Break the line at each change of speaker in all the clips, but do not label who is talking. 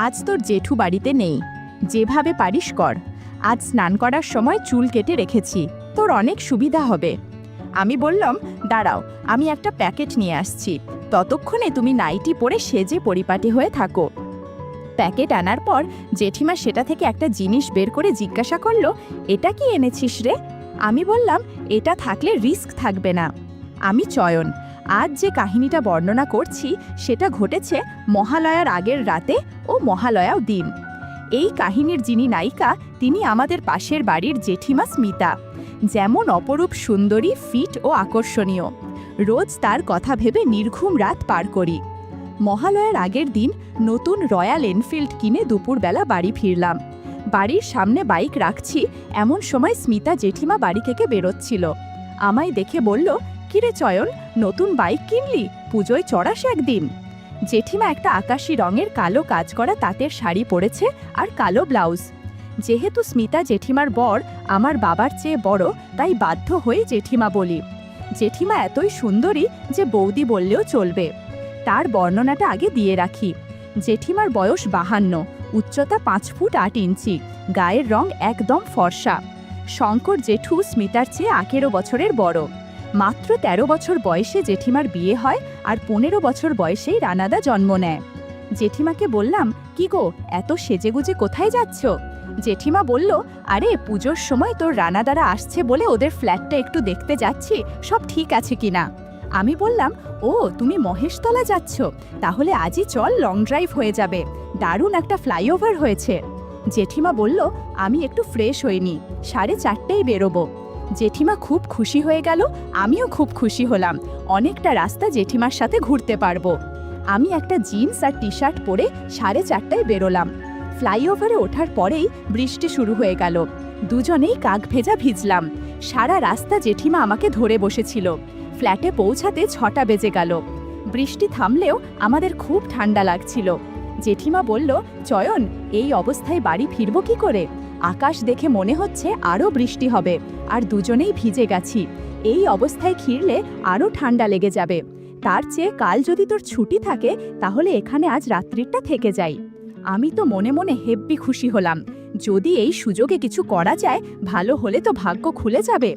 আজ তোর জেঠু বাড়িতে নেই, যেভাবে পারিস কর। আজ স্নান করার সময় চুল কেটে রেখেছি, তোর অনেক সুবিধা হবে। আমি বললাম, দাঁড়াও, আমি একটা প্যাকেট নিয়ে আসছি, ততক্ষণে তুমি নাইটি পরে সেজে পরিপাটি হয়ে থাকো। প্যাকেট আনার পর জেঠিমা সেটা থেকে একটা জিনিস বের করে জিজ্ঞাসা করলো, এটা কি এনেছিস রে? আমি বললাম, এটা থাকলে রিস্ক থাকবে না। আমি চয়ন, আজ যে কাহিনীটা বর্ণনা করছি সেটা ঘটেছে মহালয়ার আগের রাতে ও মহালয়াও দিন। এই কাহিনীর যিনি নায়িকা তিনি আমাদের পাশের বাড়ির জেঠিমা স্মিতা। যেমন অপরূপ সুন্দরী, ফিট ও আকর্ষণীয়, রোজ তার কথা ভেবে নির্ঘুম রাত পার করি। মহালয়ার আগের দিন নতুন রয়্যাল এনফিল্ড কিনে দুপুরবেলা বাড়ি ফিরলাম। বাড়ির সামনে বাইক রাখছি, এমন সময় স্মিতা জেঠিমা বাড়ি থেকে বেরোচ্ছিল। আমায় দেখে বলল, কিরে চয়ন, নতুন বাইক কিনলি? পুজোয় চড়াস একদিন। জেঠিমা একটা আকাশি রঙের কালো কাজ করা তাঁতের শাড়ি পরেছে আর কালো ব্লাউজ। যেহেতু স্মিতা জেঠিমার বর আমার বাবার চেয়ে বড়, তাই বাধ্য হয়ে জেঠিমা বলি। জেঠিমা এতই সুন্দরী যে বৌদি বললেও চলবে। তার বর্ণনাটা আগে দিয়ে রাখি। জেঠিমার বয়স 52, উচ্চতা 5 ফুট 8 ইঞ্চি, গায়ের রং একদম ফর্সা। শঙ্কর জেঠু স্মিতার চেয়ে 18 বছরের বড়। মাত্র 13 বছর বয়সে জেঠিমার বিয়ে হয় আর 15 বছর বয়সেই রানাদা জন্ম নেয়। জেঠিমাকে বললাম, কি গো, এত সেজেগুজে কোথায় যাচ্ছ? জেঠিমা বলল, আরে পুজোর সময় তোর রানাদারা আসছে বলে ওদের ফ্ল্যাটটা একটু দেখতে যাচ্ছি, সব ঠিক আছে কিনা। আমি বললাম, ও তুমি মহেশতলা যাচ্ছ, তাহলে আজই চল, লং ড্রাইভ হয়ে যাবে, দারুণ একটা ফ্লাইওভার হয়েছে। জেঠিমা বলল, আমি একটু ফ্রেশ হইনি, 4:30 বেরোবো। জেঠিমা খুব খুশি হয়ে গেল, আমিও খুব খুশি হলাম, অনেকটা রাস্তা জেঠিমার সাথে ঘুরতে পারবো। আমি একটা জিন্স আর টি শার্ট পরে 4:30 বেরোলাম। ফ্লাইওভারে ওঠার পরেই বৃষ্টি শুরু হয়ে গেল। দুজনেই কাক ভেজা ভিজলাম। সারা রাস্তা জেঠিমা আমাকে ধরে বসেছিল। ফ্ল্যাটে পৌঁছাতে 6টা বেজে গেল। বৃষ্টি থামলেও আমাদের খুব ঠান্ডা লাগছিল। জেঠিমা বলল, চয়ন, এই অবস্থায় বাড়ি ফিরবো কি করে? আকাশ দেখে মনে হচ্ছে আরও বৃষ্টি হবে, আর দুজনেই ভিজে গেছি। এই অবস্থায় ফিরলে আরও ঠান্ডা লেগে যাবে। তার চেয়ে কাল যদি তোর ছুটি থাকে তাহলে এখানে আজ রাত্রিটা থেকে যাই। আমি তো মনে মনে হেব্বি খুশি হলাম। যদি এই সুযোগে কিছু করা যায়, ভালো হলে তো ভাগ্য খুলে যাবে।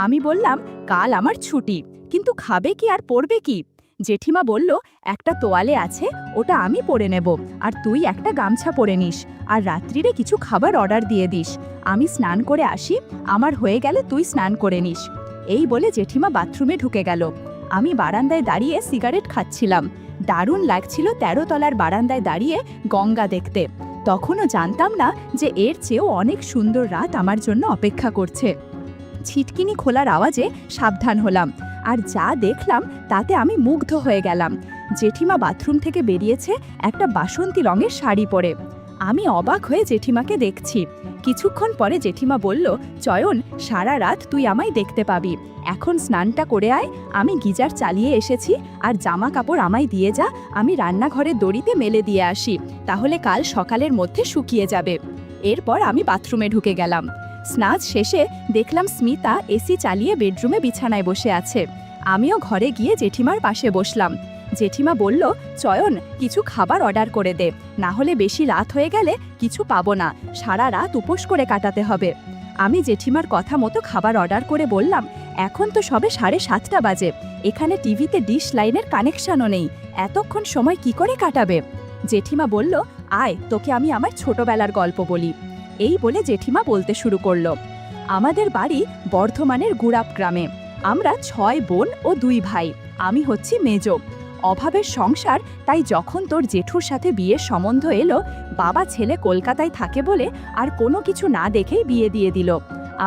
আমি বললাম, কাল আমার ছুটি, কিন্তু খাবে কি আর পরবে কি? জেঠিমা বলল, একটা তোয়ালে আছে, ওটা আমি পরে নেব, আর তুই একটা গামছা পরে নিস, আর রাত্রিরে কিছু খাবার অর্ডার দিয়ে দিস। আমি স্নান করে আসি, আমার হয়ে গেলে তুই স্নান করে নিস। এই বলে জেঠিমা বাথরুমে ঢুকে গেল। আমি বারান্দায় দাঁড়িয়ে সিগারেট খাচ্ছিলাম। দারুণ লাগছিল 13 তলার বারান্দায় দাঁড়িয়ে গঙ্গা দেখতে। তখনও জানতাম না যে এর চেয়েও অনেক সুন্দর রাত আমার জন্য অপেক্ষা করছে। ছিটকিনি খোলার আওয়াজে সাবধান হলাম, আর যা দেখলাম তাতে আমি মুগ্ধ হয়ে গেলাম। জেঠিমা বাথরুম থেকে বেরিয়েছে একটা বাসন্তী রঙের শাড়ি পরে। আমি অবাক হয়ে জেঠিমাকে দেখছি। কিছুক্ষণ পরে জেঠিমা বলল, চয়ন, সারা রাত তুই আমায় দেখতে পাবি, এখন স্নানটা করে আয়, আমি গিজার চালিয়ে এসেছি, আর জামা কাপড় আমায় দিয়ে যা, আমি রান্নাঘরের দড়িতে মেলে দিয়ে আসি, তাহলে কাল সকালের মধ্যে শুকিয়ে যাবে। এরপর আমি বাথরুমে ঢুকে গেলাম। স্নান শেষে দেখলাম স্মিতা এসি চালিয়ে বেডরুমে বিছানায় বসে আছে। আমিও ঘরে গিয়ে জেঠিমার পাশে বসলাম। জেঠিমা বলল, চয়ন, কিছু খাবার অর্ডার করে দে, না হলে বেশি রাত হয়ে গেলে কিছু পাবো না, সারা রাত উপোস করে কাটাতে হবে। আমি জেঠিমার কথা মতো খাবার অর্ডার করে বললাম, এখন তো সবে 7:30 বাজে, এখানে টিভিতে ডিশ লাইনের কানেকশনও নেই, এতক্ষণ সময় কি করে কাটাবে? জেঠিমা বলল, আয়, তোকে আমি আমার ছোটবেলার গল্প বলি। এই বলে জেঠিমা বলতে শুরু করলো। আমাদের বাড়ি বর্ধমানের গুড়াপ গ্রামে। আমরা 6 বোন ও 2 ভাই, আমি হচ্ছি মেজো। অভাবের সংসার, তাই যখন তোর জেঠুর সাথে বিয়ের সম্বন্ধ এলো, বাবা ছেলে কলকাতায় থাকে বলে আর কোনো কিছু না দেখেই বিয়ে দিয়ে দিল।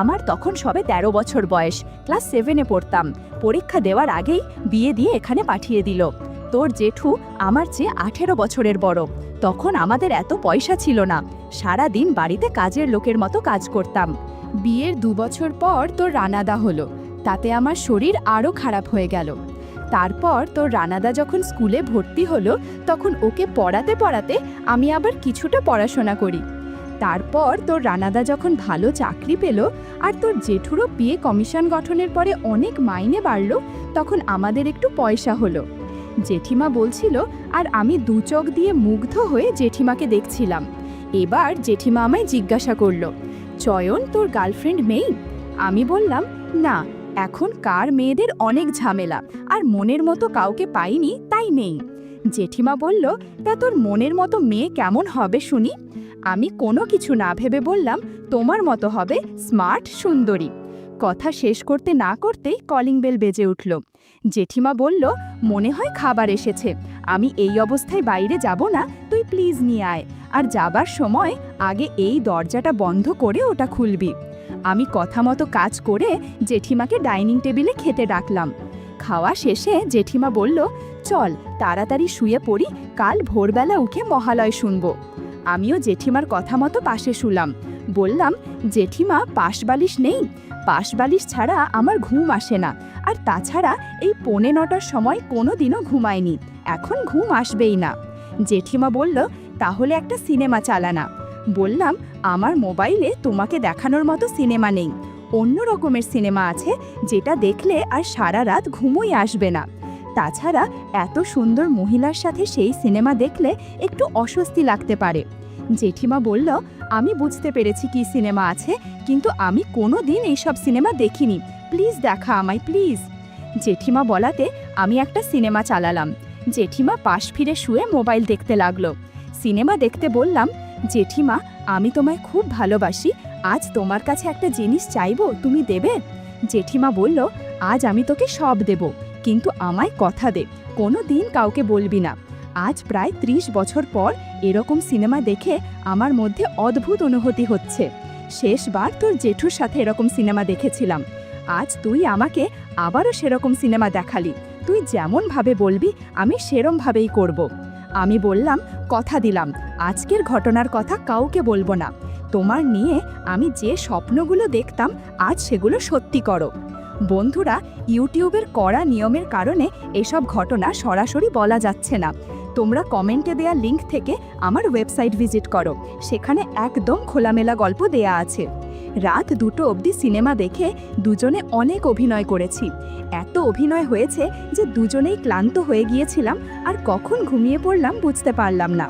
আমার তখন সবে 13 বছর বয়স, ক্লাস 7-এ পড়তাম। পরীক্ষা দেওয়ার আগেই বিয়ে দিয়ে এখানে পাঠিয়ে দিল। তোর জেঠু আমার চেয়ে 18 বছরের বড়। তখন আমাদের এত পয়সা ছিল না, সারা দিন বাড়িতে কাজের লোকের মতো কাজ করতাম। বিয়ের 2 বছর পর তোর রানাদা হলো, তাতে আমার শরীর আরও খারাপ হয়ে গেল। তারপর তোর রানাদা যখন স্কুলে ভর্তি হলো, তখন ওকে পড়াতে পড়াতে আমি আবার কিছুটা পড়াশোনা করি। তারপর তোর রানাদা যখন ভালো চাকরি পেল, আর তোর জেঠুরও বিয়ে কমিশন গঠনের পরে অনেক মাইনে বাড়ল, তখন আমাদের একটু পয়সা হলো। জেঠিমা বলছিল আর আমি দু চোখ দিয়ে মুগ্ধ হয়ে জেঠিমাকে দেখছিলাম। এবার জেঠিমা আমায় জিজ্ঞাসা করলো, চয়ন তোর গার্লফ্রেন্ড নেই? আমি বললাম, না, এখন কার মেয়েদের অনেক ঝামেলা, আর মনের মতো কাউকে পাইনি, তাই নেই। জেঠিমা বলল, তা তোর মনের মতো মেয়ে কেমন হবে শুনি? আমি কোনো কিছু না ভেবে বললাম, তোমার মতো হবে, স্মার্ট সুন্দরী। কথা শেষ করতে না করতেই কলিং বেল বেজে উঠল। জেঠিমা বলল, মনে হয় খাবার এসেছে, আমি এই অবস্থায় বাইরে যাব না, তুই প্লিজ নিয়ে আয়, আর যাবার সময় আগে এই দরজাটা বন্ধ করে ওটা খুলবি। আমি কথা মতো কাজ করে জেঠিমাকে ডাইনিং টেবিলে খেতে ডাকলাম। খাওয়া শেষে জেঠিমা বলল, চল তাড়াতাড়ি শুয়ে পড়ি, কাল ভোরবেলা উঠে মহালয় শুনব। আমিও জেঠিমার কথা মতো পাশে শুলাম। বললাম, জেঠিমা পাশবালিশ নেই? পাশবালিশ ছাড়া আমার ঘুম আসে না, আর তাছাড়া এই 8:45টার সময় কোনো দিনও ঘুমায়নি, এখন ঘুম আসবেই না। জেঠিমা বলল, তাহলে একটা সিনেমা চালানা। বললাম, আমার মোবাইলে তোমাকে দেখানোর মতো সিনেমা নেই, অন্য রকমের সিনেমা আছে যেটা দেখলে আর সারা রাত ঘুমোই আসবে না। তাছাড়া এত সুন্দর মহিলার সাথে সেই সিনেমা দেখলে একটু অস্বস্তি লাগতে পারে। জেঠিমা বলল, আমি বুঝতে পেরেছি কি সিনেমা আছে, কিন্তু আমি কোনো দিন এইসব সিনেমা দেখিনি, প্লিজ দেখা আমায়, প্লিজ। জেঠিমা বলাতে আমি একটা সিনেমা চালালাম। জেঠিমা পাশ ফিরে শুয়ে মোবাইল দেখতে লাগলো। সিনেমা দেখতে বললাম, জেঠিমা আমি তোমায় খুব ভালোবাসি, আজ তোমার কাছে একটা জিনিস চাইবো, তুমি দেবে? জেঠিমা বলল, আজ আমি তোকে সব দেব, কিন্তু আমায় কথা দে, কোনো দিন কাউকে বলবি না। আজ প্রায় 30 বছর পর এরকম সিনেমা দেখে আমার মধ্যে অদ্ভুত অনুভূতি হচ্ছে। শেষবার তোর জেঠুর সাথে এরকম সিনেমা দেখেছিলাম, আজ তুই আমাকে আবারও সেরকম সিনেমা দেখালি, তুই যেমনভাবে বলবি আমি সেরমভাবেই করব। আমি বললাম, কথা দিলাম আজকের ঘটনার কথা কাউকে বলবো না, তোমার নিয়ে আমি যে স্বপ্নগুলো দেখতাম আজ সেগুলো সত্যি করো। বন্ধুরা, ইউটিউবের কড়া নিয়মের কারণে এসব ঘটনা সরাসরি বলা যাচ্ছে না। তোমরা কমেন্টে দেয়া লিংক থেকে আমার ওয়েবসাইট ভিজিট করো, সেখানে একদম খোলামেলা গল্প দেয়া আছে। রাত 2টো অবধি সিনেমা দেখে দুজনে অনেক অভিনয় করেছি, এত অভিনয় হয়েছে যে দুজনেই ক্লান্ত হয়ে গিয়েছিলাম, আর কখন ঘুমিয়ে পড়লাম বুঝতে পারলাম না।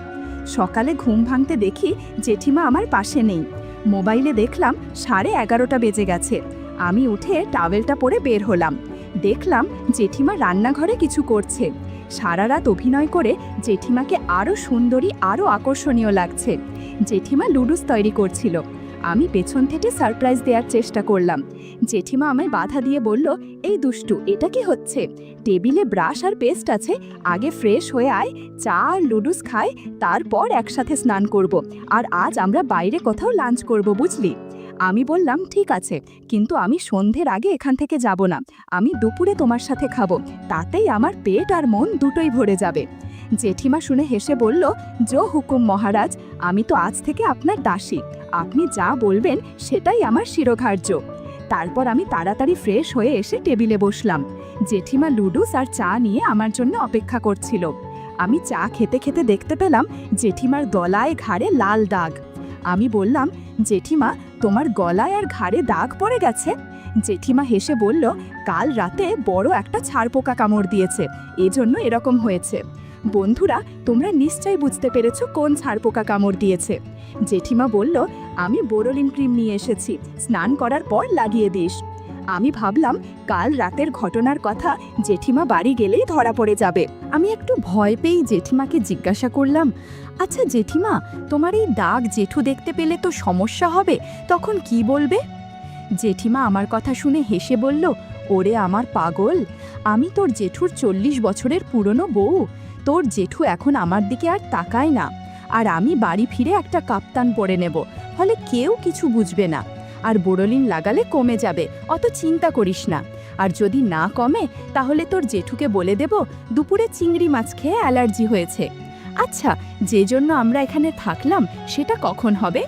সকালে ঘুম ভাঙতে দেখি জেঠিমা আমার পাশে নেই। মোবাইলে দেখলাম 11:30 বেজে গেছে। আমি উঠে টাওয়েলটা পরে বের হলাম। দেখলাম জেঠিমা রান্নাঘরে কিছু করছে। সারা রাত অভিনয় করে জেঠিমাকে আরও সুন্দরী, আরও আকর্ষণীয় লাগছে। জেঠিমা লুডুস তৈরি করছিল। আমি পেছন থেকে সারপ্রাইজ দেওয়ার চেষ্টা করলাম। জেঠিমা আমায় বাধা দিয়ে বলল, এই দুষ্টু, এটা কি হচ্ছে? টেবিলে ব্রাশ আর পেস্ট আছে, আগে ফ্রেশ হয়ে আয়, চা আর লুডুস খাই, তারপর একসাথে স্নান করব, আর আজ আমরা বাইরে কোথাও লাঞ্চ করব, বুঝলি? আমি বললাম, ঠিক আছে, কিন্তু আমি সন্ধ্যের আগে এখান থেকে যাব না, আমি দুপুরে তোমার সাথে খাবো, তাতেই আমার পেট আর মন দুটোই ভরে যাবে। জেঠিমা শুনে হেসে বলল, জো হুকুম মহারাজ, আমি তো আজ থেকে আপনার দাসী, আপনি যা বলবেন সেটাই আমার শিরোধার্য। তারপর আমি তাড়াতাড়ি ফ্রেশ হয়ে এসে টেবিলে বসলাম। জেঠিমা লুডুস আর চা নিয়ে আমার জন্য অপেক্ষা করছিল। আমি চা খেতে খেতে দেখতে পেলাম জেঠিমার গলায় ঘাড়ে লাল দাগ। আমি বললাম, জেঠিমা তোমার গলায় আর ঘাড়ে দাগ পড়ে গেছে? জেঠিমা হেসে বলল, কাল রাতে বড় একটা ছারপোকা কামড় দিয়েছে, এজন্য এরকম হয়েছে। বন্ধুরা, তোমরা নিশ্চয়ই বুঝতে পেরেছো কোন ছারপোকা কামড় দিয়েছে। জেঠিমা বলল, আমি বোরোলিন ক্রিম নিয়ে এসেছি, স্নান করার পর লাগিয়ে দিস। আমি ভাবলাম কাল রাতের ঘটনার কথা জেঠিমা বাড়ি গেলেই ধরা পড়ে যাবে। আমি একটু ভয় পেয়েই জেঠিমাকে জিজ্ঞাসা করলাম, আচ্ছা জেঠিমা, তোমার এই দাগ জেঠু দেখতে পেলে তো সমস্যা হবে, তখন কি বলবে? জেঠিমা আমার কথা শুনে হেসে বলল, ওরে আমার পাগল, আমি তোর জেঠুর 40 বছরের পুরনো বউ, তোর জেঠু এখন আমার দিকে আর তাকায় না, আর আমি বাড়ি ফিরে একটা কাপ্তান পরে নেব, ফলে কেউ কিছু বুঝবে না, আর বোরোলিন লাগালে কমে যাবে, অত চিন্তা করিস না। আর যদি না কমে তাহলে তোর জেঠুকে বলে দেব দুপুরে চিংড়ি মাছ খেয়ে অ্যালার্জি হয়েছে। আচ্ছা, যে জন্য আমরা এখানে থাকলাম সেটা কখন হবে?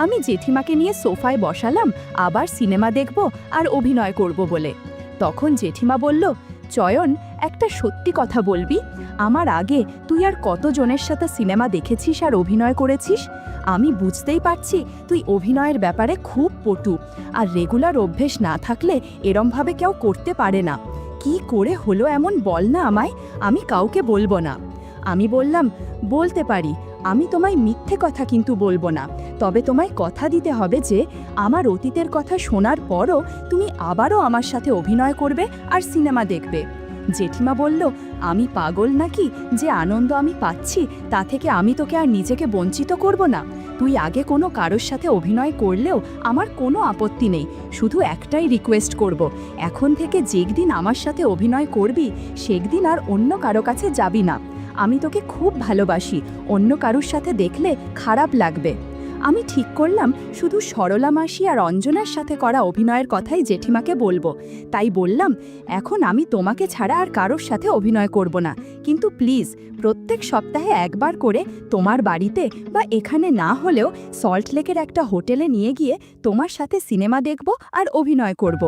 আমি জেঠিমাকে নিয়ে সোফায় বসালাম, আবার সিনেমা দেখব আর অভিনয় করব বলে। তখন জেঠিমা বলল, চয়ন, একটা সত্যি কথা বলবি, আমার আগে তুই আর কতজনের সাথে সিনেমা দেখেছিস আর অভিনয় করেছিস? আমি বুঝতেই পারছি তুই অভিনয়ের ব্যাপারে খুব পটু, আর রেগুলার অভ্যেস না থাকলে এরমভাবে কেউ করতে পারে না। কি করে হলো এমন বল না আমায়, আমি কাউকে বলবো না। আমি বললাম, বলতে পারি, আমি তোমায় মিথ্যে কথা কিন্তু বলবো না, তবে তোমায় কথা দিতে হবে যে আমার অতীতের কথা শোনার পরও তুমি আবারও আমার সাথে অভিনয় করবে আর সিনেমা দেখবে। জেঠিমা বলল, আমি পাগল নাকি যে আনন্দ আমি পাচ্ছি তা থেকে আমি তোকে আর নিজেকে বঞ্চিত করব না? তুই আগে কোনো কারোর সাথে অভিনয় করলেও আমার কোনো আপত্তি নেই, শুধু একটাই রিকোয়েস্ট করব, এখন থেকে যেদিন আমার সাথে অভিনয় করবি সেদিন আর অন্য কারো কাছে যাবি না। আমি তোকে খুব ভালোবাসি, অন্য কারোর সাথে দেখলে খারাপ লাগবে। আমি ঠিক করলাম শুধু সরলা মাসি আর অঞ্জনার সাথে করা অভিনয়ের কথাই জেঠিমাকে বলবো। তাই বললাম, এখন আমি তোমাকে ছাড়া আর কারোর সাথে অভিনয় করব না, কিন্তু প্লিজ প্রত্যেক সপ্তাহে একবার করে তোমার বাড়িতে বা এখানে না হলেও সল্টলেকের একটা হোটেলে নিয়ে গিয়ে তোমার সাথে সিনেমা দেখব আর অভিনয় করব।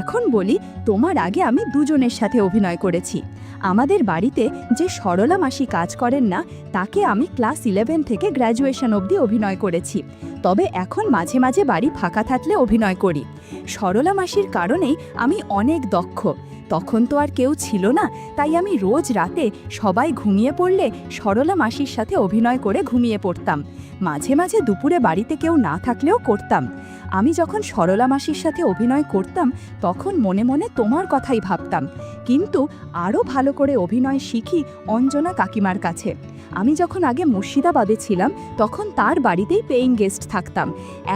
এখন বলি, তোমার আগে আমি দুজনের সাথে অভিনয় করেছি। আমাদের বাড়িতে যে সরলা মাসি কাজ করেন না, তাকে আমি ক্লাস 11 থেকে গ্র্যাজুয়েশন অবধি অভিনয় করেছি, তবে এখন মাঝে মাঝে বাড়ি ফাঁকা থাকলে অভিনয় করি। সরলা মাসির কারণেই আমি অনেক দক্ষ। তখন তো আর কেউ ছিল না, তাই আমি রোজ রাতে সবাই ঘুমিয়ে পড়লে সরলা মাসির সাথে অভিনয় করে ঘুমিয়ে পড়তাম। মাঝে মাঝে দুপুরে বাড়িতে কেউ না থাকলেও করতাম। আমি যখন সরলা মাসির সাথে অভিনয় করতাম তখন মনে মনে তোমার কথাই ভাবতাম, কিন্তু আরও ভালো করে অভিনয় শিখি অঞ্জনা কাকিমার কাছে। আমি যখন আগে মুর্শিদাবাদে ছিলাম তখন তার বাড়িতেই পেইং গেস্ট থাকতাম।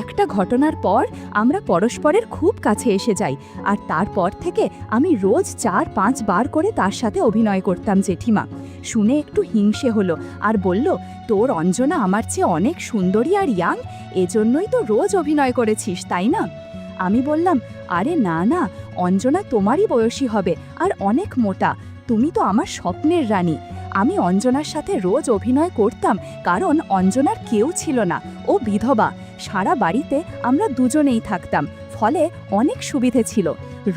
একটা ঘটনার পর আমরা পরস্পরের খুব কাছে এসে যাই, আর তারপর থেকে আমি রোজ 4-5 বার করে তার সাথে অভিনয় করতাম। জেঠিমা শুনে একটু হিংসে হলো আর বলল, তোর অঞ্জনা আমার চেয়ে অনেক সুন্দরী আর ইয়াং, এজন্যই তো রোজ অভিনয় করেছিস, তাই না? আমি বললাম, আরে না না, অঞ্জনা তোমারই বয়সী হবে আর অনেক মোটা, তুমি তো আমার স্বপ্নের রানী। আমি অঞ্জনার সাথে রোজ অভিনয় করতাম কারণ অঞ্জনার কেউ ছিল না, ও বিধবা, সারা বাড়িতে আমরা দুজনেই থাকতাম, ফলে অনেক সুবিধে ছিল।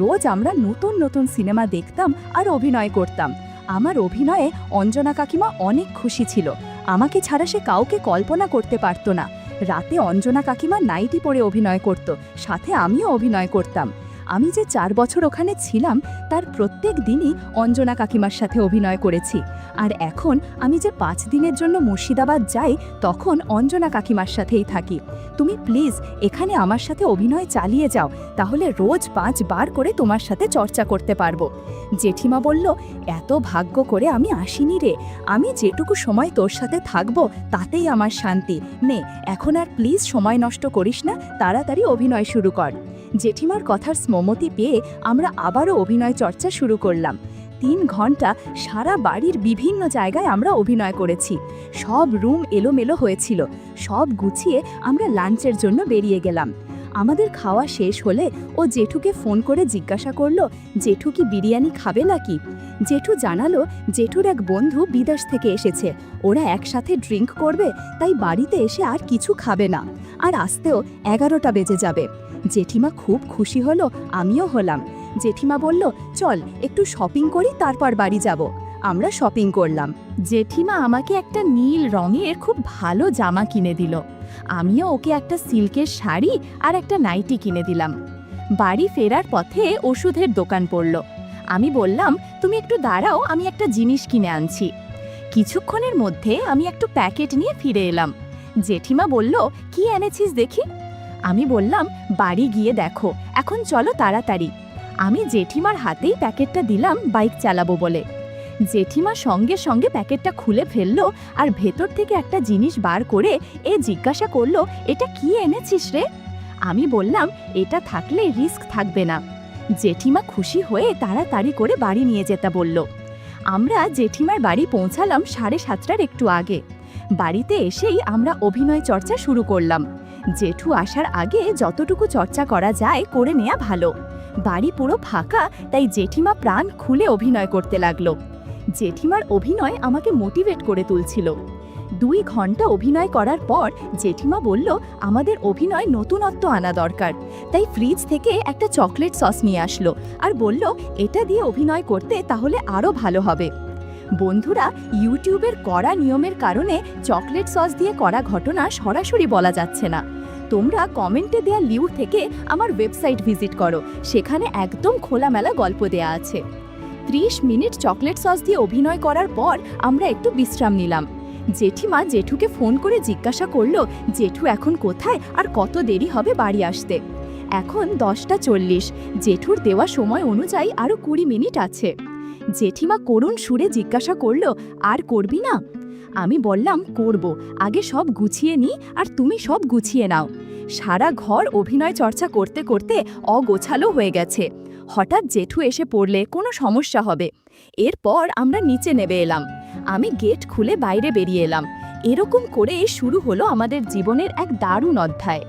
রোজ আমরা নতুন নতুন সিনেমা দেখতাম আর অভিনয় করতাম। আমার অভিনয়ে অঞ্জনা কাকিমা অনেক খুশি ছিল। আমাকে ছাড়া সে কাউকে কল্পনা করতে পারত না। রাতে অঞ্জনা কাকিমা নাইটি পরে অভিনয় করত, সাথে আমিও অভিনয় করতাম। আমি যে 4 বছর ওখানে ছিলাম তার প্রত্যেক দিনই অঞ্জনা কাকিমার সাথে অভিনয় করেছি। আর এখন আমি যে 5 দিনের জন্য মুর্শিদাবাদ যাই তখন অঞ্জনা কাকিমার সাথেই থাকি। তুমি প্লিজ এখানে আমার সাথে অভিনয় চালিয়ে যাও, তাহলে রোজ 5 বার করে তোমার সাথে চর্চা করতে পারবো। জেঠিমা বলল, এত ভাগ্য করে আমি আসিনি রে, আমি যেটুকু সময় তোর সাথে থাকবো তাতেই আমার শান্তি। নে এখন আর প্লিজ সময় নষ্ট করিস না, তাড়াতাড়ি অভিনয় শুরু কর। জেঠিমার কথার সম্মতি পেয়ে আমরা আবারও অভিনয় চর্চা শুরু করলাম। 3 ঘন্টা সারা বাড়ির বিভিন্ন জায়গায় আমরা অভিনয় করেছি। সব রুম এলোমেলো হয়েছিল। সব গুছিয়ে আমরা লাঞ্চের জন্য বেরিয়ে গেলাম। আমাদের খাওয়া শেষ হলে ও জেঠুকে ফোন করে জিজ্ঞাসা করলো, জেঠু কি বিরিয়ানি খাবে নাকি? জেঠু জানালো জেঠুর এক বন্ধু বিদেশ থেকে এসেছে, ওরা একসাথে ড্রিঙ্ক করবে, তাই বাড়িতে এসে আর কিছু খাবে না, আর আসতেও 11টা বেজে যাবে। জেঠিমা খুব খুশি হলো, আমিও হলাম। জেঠিমা বলল, চল একটু শপিং করি, তারপর বাড়ি যাব। আমরা শপিং করলাম। জেঠিমা আমাকে একটা নীল রঙের খুব ভালো জামা কিনে দিল। আমিও ওকে একটা সিল্কের শাড়ি আর একটা নাইটি কিনে দিলাম। বাড়ি ফেরার পথে ওষুধের দোকান পড়ল। আমি বললাম, তুমি একটু দাঁড়াও, আমি একটা জিনিস কিনে আনছি। কিছুক্ষণের মধ্যে আমি একটা প্যাকেট নিয়ে ফিরে এলাম। জেঠিমা বলল, কি এনেছিস দেখি? আমি বললাম, বাড়ি গিয়ে দেখো, এখন চলো তাড়াতাড়ি। আমি জেঠিমার হাতেই প্যাকেটটা দিলাম বাইক চালাবো বলে। জেঠিমা সঙ্গে সঙ্গে প্যাকেটটা খুলে ফেললো আর ভেতর থেকে একটা জিনিস বার করে জিজ্ঞাসা করলো, এটা কি এনেছিস রে? আমি বললাম, এটা থাকলে রিস্ক থাকবে না। জেঠিমা খুশি হয়ে তাড়াতাড়ি করে বাড়ি নিয়ে যেতে বলল। আমরা জেঠিমার বাড়ি পৌঁছালাম 7:30টার একটু আগে। বাড়িতে এসেই আমরা অভিনয় চর্চা শুরু করলাম। জেঠু আসার আগে যতটুকু চর্চা করা যায় করে নেওয়া ভালো। বাড়ি পুরো ফাঁকা, তাই জেঠিমা প্রাণ খুলে অভিনয় করতে লাগলো। জেঠিমার অভিনয় আমাকে মোটিভেট করে তুলছিল। 2 ঘন্টা অভিনয় করার পর জেঠিমা বলল, আমাদের অভিনয় নতুনত্ব আনা দরকার। তাই ফ্রিজ থেকে একটা চকলেট সস নিয়ে আসলো আর বলল, এটা দিয়ে অভিনয় করতে তাহলে আরও ভালো হবে। বন্ধুরা, ইউটিউবের কড়া নিয়মের কারণে চকলেট সস দিয়ে করা ঘটনা সরাসরি বলা যাচ্ছে না। তোমরা কমেন্টে দেয়া লিঙ্ক থেকে আমার ওয়েবসাইট ভিজিট করো, সেখানে একদম খোলামেলা গল্প দেয়া আছে। 30 মিনিট চকলেট সস দিয়ে অভিনয় করার পর আমরা একটু বিশ্রাম নিলাম। জেঠিমা জেঠুকে ফোন করে জিজ্ঞাসা করলো জেঠু এখন কোথায় আর কত দেরি হবে বাড়ি আসতে। এখন 10:40, জেঠুর দেওয়া সময় অনুযায়ী আরও 20 মিনিট আছে। জেঠিমা করুণ সুরে জিজ্ঞাসা করলো, আর করবি না? আমি বললাম, করব, আগে সব গুছিয়ে নিই আর তুমি সব গুছিয়ে নাও। সারা ঘর অভিনয় চর্চা করতে করতে অগোছালো হয়ে গেছে। হঠাৎ জেঠু এসে পড়লে কোনো সমস্যা হবে। এরপর আমরা নিচে নেমে এলাম। আমি গেট খুলে বাইরে বেরিয়ে এলাম। এরকম করে শুরু হলো আমাদের জীবনের এক দারুণ অধ্যায়।